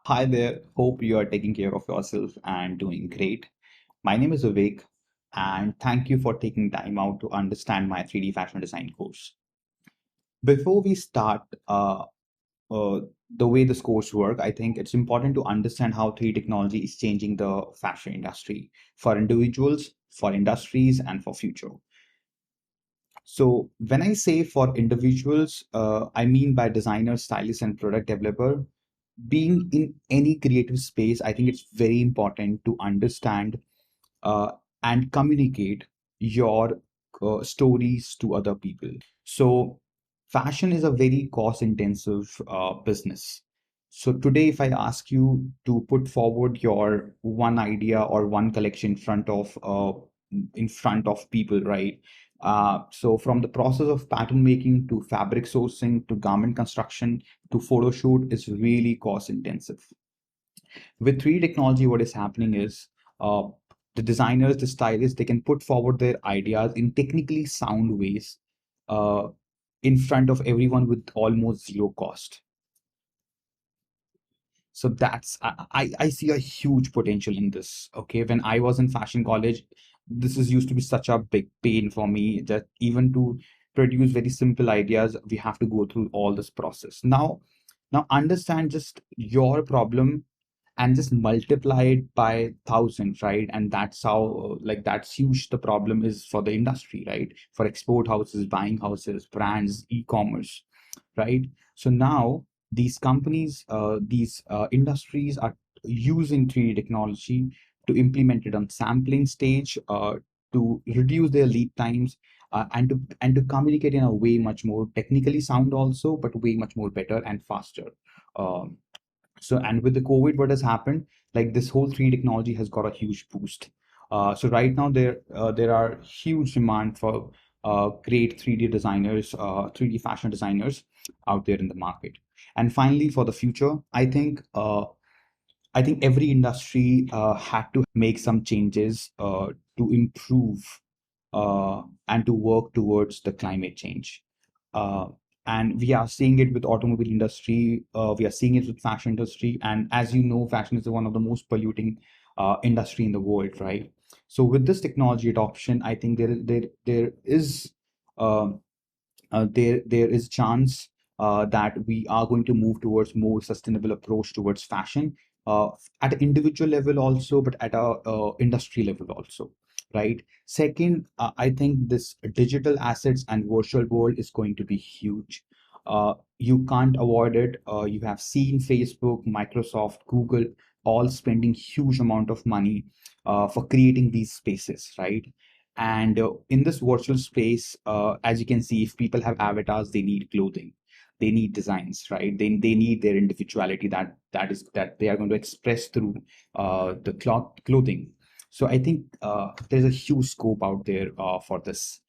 Hi there. Hope you are taking care of yourself and doing great. My name is Vivek, and thank you for taking time out to understand my 3D fashion design course. Before we start uh, the way this course work, I think it's important to understand how 3D technology is changing the fashion industry for individuals, for industries, and for future. So when I say for individuals, I mean by designer, stylist, and product developer. Being in any creative space, I think it's very important to understand uh, and communicate your stories to other people. So, fashion is a very cost intensive business. So, today, if I ask you to put forward your one idea or one collection in front of people, right? So, from the process of pattern making to fabric sourcing to garment construction to photo shoot is really cost intensive. With 3D technology, what is happening is uh, the designers, the stylists, they can put forward their ideas in technically sound ways uh, in front of everyone with almost zero cost. So I see a huge potential in this. Okay, when I was in fashion college, this is used to be such a big pain for me that even to produce very simple ideas, we have to go through all this process. Now understand just your problem and just multiply it by thousands, right? And that's how that's huge the problem is for the industry, right? For export houses, buying houses, brands, e-commerce, right? So now these companies, these industries are using 3D technology to implement it on sampling stage, to reduce their lead times, and to communicate in a way much more technically sound also, but way much more better and faster. Um, so, and with the COVID, what has happened? Like this whole 3D technology has got a huge boost. So right now there are huge demand for great 3D designers, 3D fashion designers out there in the market. And finally, for the future, I think every industry had to make some changes to improve and to work towards the climate change. Uh, and we are seeing it with automobile industry. We are seeing it with fashion industry. And as you know, fashion is one of the most polluting industry in the world, right? So with this technology adoption, I think um there is chance that we are going to move towards more sustainable approach towards fashion uh, at an individual level also, but at a industry level also, right? Second, I think this digital assets and virtual world is going to be huge. You can't avoid it. You have seen Facebook, Microsoft, Google all spending huge amount of money for creating these spaces, right? And in this virtual space, as you can see, if people have avatars, they need clothing, they need designs, right? They need their individuality that they are going to express through the clothing. So I think there's a huge scope out there for this.